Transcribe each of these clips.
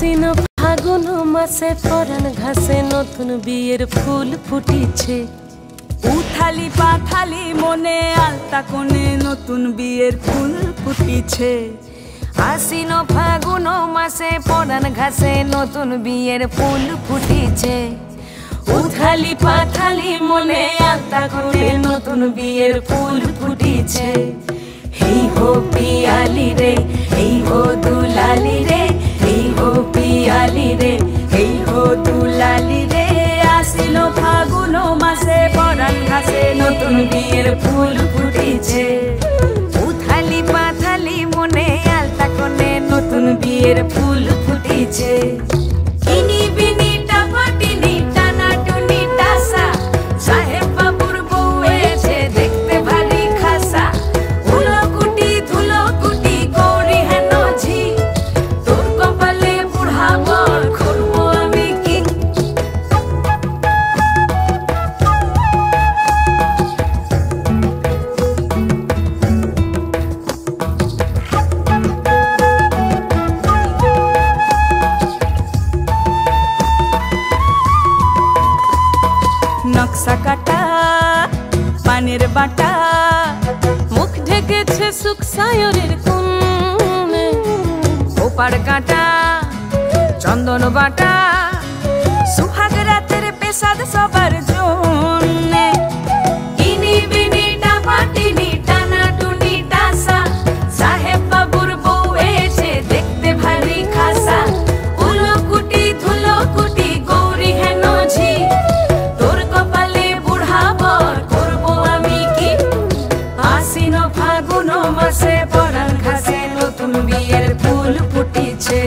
আশ্বিন ফাগুন মাসে পরাণ ঘাসে নতুন বিয়ের ফুল ফুটিছে। উথালি পাথালি মনে আলতা কোণে নতুন বিয়ের ফুল ফুটিছে। আশ্বিন ফাগুন মাসে পরাণ ঘাসে নতুন বিয়ের ফুল ফুটিছে। উথালি পাথালি মনে আলতা কোণে নতুন বিয়ের ফুল ফুটিছে। হেই হো পিয়ালি রে, হেই হো দুলালি রে, হেই হো পিয়ালি রে, হেই হো দুলালি রে। আশ্বিন ফাগুন মাসে পরাণ ঘাসে নতুন বিয়ের ফুল ফুটিছে। উথালি পাথালি মনে আলতা কোণে নতুন বিয়ের ফুল ফুটিছে। ইনি বিনি টাপাটিনি টানা টুনি টাসা, সাহেব বাবুর বউ এসে দেখতে ভারী খাসা। উলো কুটি ধুলো কুটি গৌরী হেন ঝি, তোর কপালে বুড়া বর করবো আমি কি। নকশা কাটা পানের বাটা, মুখ ঢেকেছে সুখ সায়রের কোণে। ওপার কাটা চন্দন বাটা, সুহাগ রাতের পেশাদ সবার জন্যে। ইনি বিনি টাপাটিনি টানা টুনি টাসা, সাহেব বাবুর বউ এসে দেখতে ভারী খাসা। উলো কুটি ধুলো কুটি গৌরী হেন ঝি, তোর কপালে বুড়া বর করবো আমি কি। আশ্বিন ফাগুন মাসে পরাণ ঘাসে নতুন বিয়ের ফুল ফুটিছে।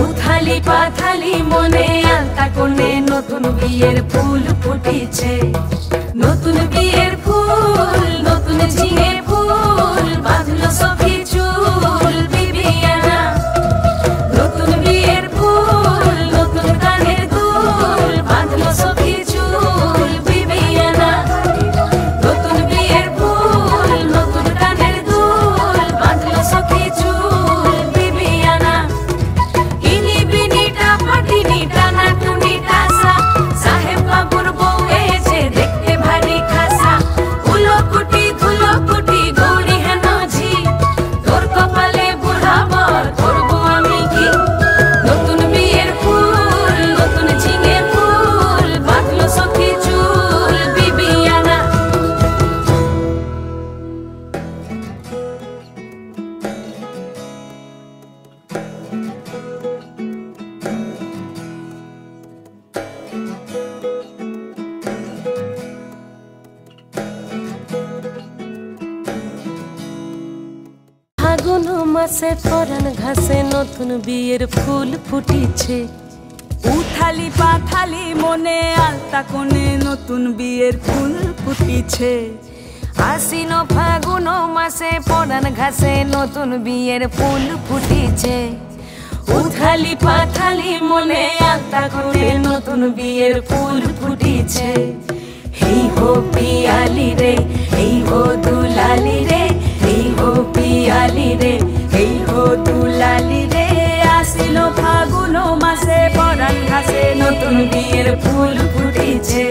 উথালি পাথালি মনে আলতা কোণে নতুন বিয়ের ফুল ফুটিছে। নতুন বিয়ের ফুল নতুন ঝিঙে ফুল, বাঁধলো সখী চুল বিবিয়ানা। নতুন বিয়ের ফুল নতুন কানের দুল, বাঁধলো সখী চুল বিবিয়ানা। নতুন বিয়ের ফুল নতুন কানের দুল, বাঁধলো সখী চুল বিবিয়ানা। ইনি বিনি টাপাটিনি টানা টুনি টাসা, সাহেব বাবুর বউ এসে দেখতে ভারী খাসা। উলো কুটি ধুলো কুটি গৌরী হেন ঝি, তোর কপালে বুড়া বর করবো আমি কি। নতুন বিয়ের ফুল নতুন ঝিঙে ফুল, বাঁধলো সখী চুল বিবিয়ানা। ফাগুন মাসে পরাণ ঘাসে নতুন বিয়ের ফুল ফুটিছে। উথালি পাথালি মনে আলতা কোণে নতুন বিয়ের ফুল ফুটিছে। আশ্বিন ফাগুন মাসে পরাণ ঘাসে নতুন বিয়ের ফুল ফুটিছে। উথালি পাথালি মনে আলতা কোণে নতুন বিয়ের ফুল ফুটিছে। হেই হো পিয়ালি রে, হেই হো দুলালি রে, হেই হো পিয়ালি রে, হেই হো দুলালি রে। আশ্বিন ফাগুন মাসে পরাণ ঘাসে নতুন বিয়ের ফুল ফুটিছে।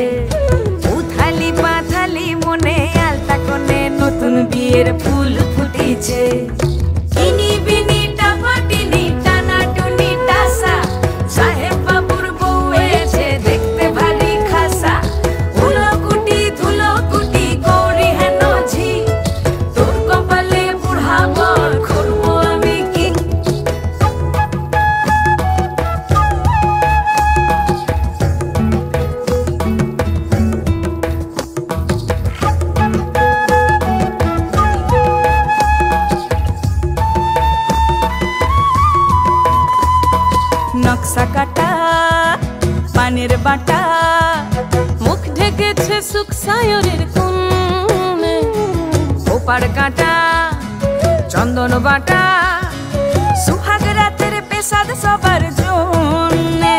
উথালি পাথালি মনে আলতা কোণে নতুন বিয়ের ফুল ফুটিছে। ইনি বিনি টাপাটিনি টানা টুনি টাসা, সাহেব বাবুর বউ এসে দেখতে ভারী খাসা। উলো কুটি ধুলো কুটি গৌরী হেন ঝি, তোর কপালে বুড়া বর করবো আমি কি। নকশা কাটা পানের বাটা, মুখ ঢেকেছে সুখ সায়রের কোণে। ওপার কাটা চন্দন বাটা, সুহাগ রাতের পেশাদ সবার জন্যে।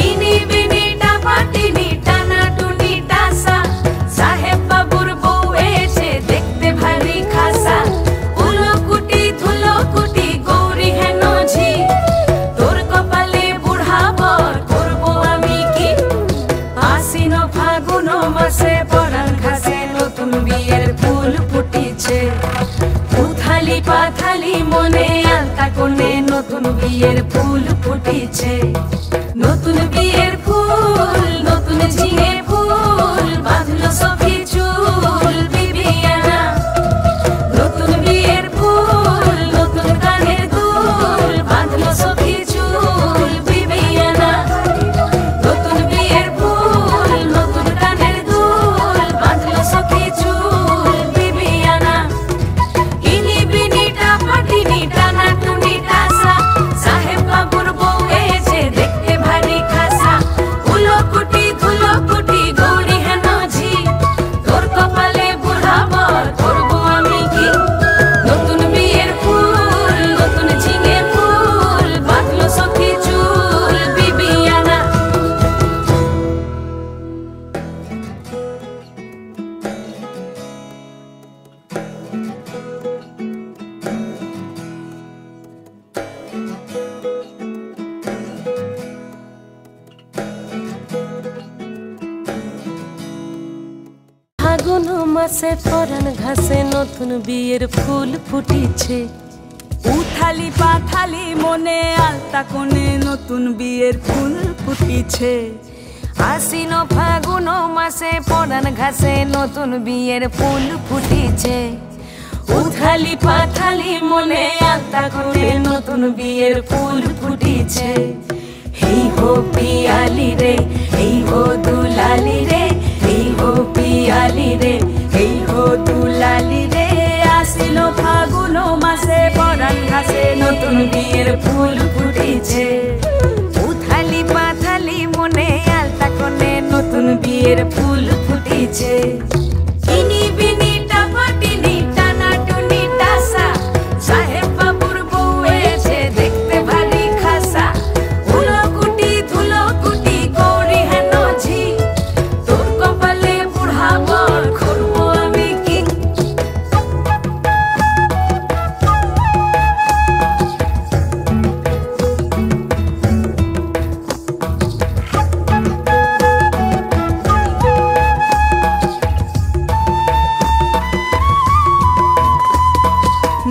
ইনি বিনি টাপাটিনি টানা টুনি টাসা, সাহেব বাবুর বউ এসে দেখতে ভারী খাসা। উলো কুটি ধুলো কুটি গৌরী হেন ঝি, তোর উথালি পাথালি মনে আলতা কোণে নতুন বিয়ের ফুল ফুটিছে। নতুন বিয়ের ফুল নতুন ঝিঙে ফুল বাঁধলো সখী চুল বিবিয়ানা। নতুন বিয়ের ফুল নতুন কানের দুল বাঁধলো সখী চুল বিবিয়ানা। নতুন বিয়ের ফুল নতুন কানের দুল বাঁধলো সখী চুল বিবিয়ানা। ইনি বিনিটা পাটিনি টানা টুনি টাসা সাহেব বাবুর বউ এসে দেখতে ভারী খাসা। উলোকুটি ধুলোকুটি গৌরী হেন ঝি তোর কপালে বুড়াবর করবো আমি কি। নতুন বিয়ের ফুল নতুন ঝিঙে ফুল বাঁধলো সখী চুল বিবিয়ানা। ফাগুন মাসে পরাণ ঘাসে নতুন বিয়ের ফুল ফুটিছে। উথালি পাথালি মনে আলতা কোণে নতুন বিয়ের ফুল ফুটিছে। আশ্বিন ফাগুন মাসে পরাণ ঘাসে নতুন বিয়ের ফুল ফুটিছে। উথালি পাথালি মনে আলতা কোণে নতুন বিয়ের ফুল ফুটিছে। হেই হো পিয়ালি রে হেই হো দুলালি রে হেই হো পিয়ালি রে হেই হো দুলালি রে। আশ্বিন ফাগুন মাসে পরাণ ঘাসে নতুন বিয়ের ফুল ফুটিছে। উথালি পাথালি মনে আলতা কোণে নতুন বিয়ের ফুল ফুটিছে। ইনি বিনিটা পাটিনি টানা টুনি টাসা সাহেব বাবুর বউ এসে দেখতে ভারী খাসা। উলোকুটি ধুলোকুটি গৌরী হেন ঝি তোর কপালে বুড়াবর করবো আমি কি।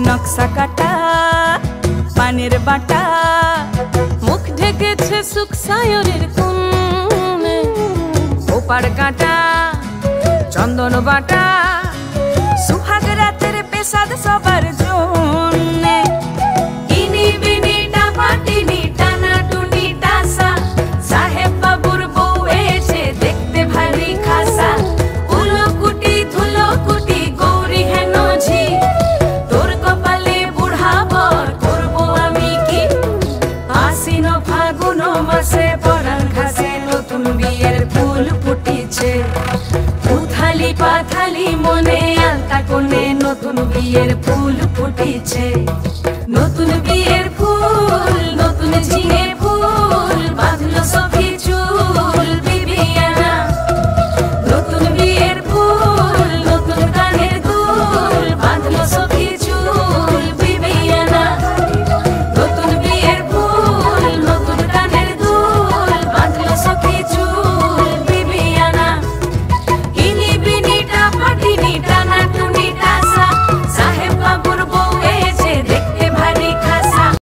নকশা কাটা পানের বাটা মুখ ঢেকেছে সুখ সায়রের কোণে। ওপার কাটা চন্দন বাটা সুহাগ রাতের পেশাদ সবার জন্যে। ইনি বিনিটা পাটিনি টানা টুনি টাসা সাহেব বাবুর বউ এসে দেখতে ভারী খাসা। উলোকুটি ধুলোকুটি গৌরী হেন ঝি তোর কপালে বুড়াবর করবো আমি কি। আশ্বিন ফাগুন মাসে পরাণ ঘাসে নতুন বিয়ের ফুল ফুটিছে। উথালি পাথালি মনে আলতা কোণে নতুন বিয়ের ফুল ফুটিছে।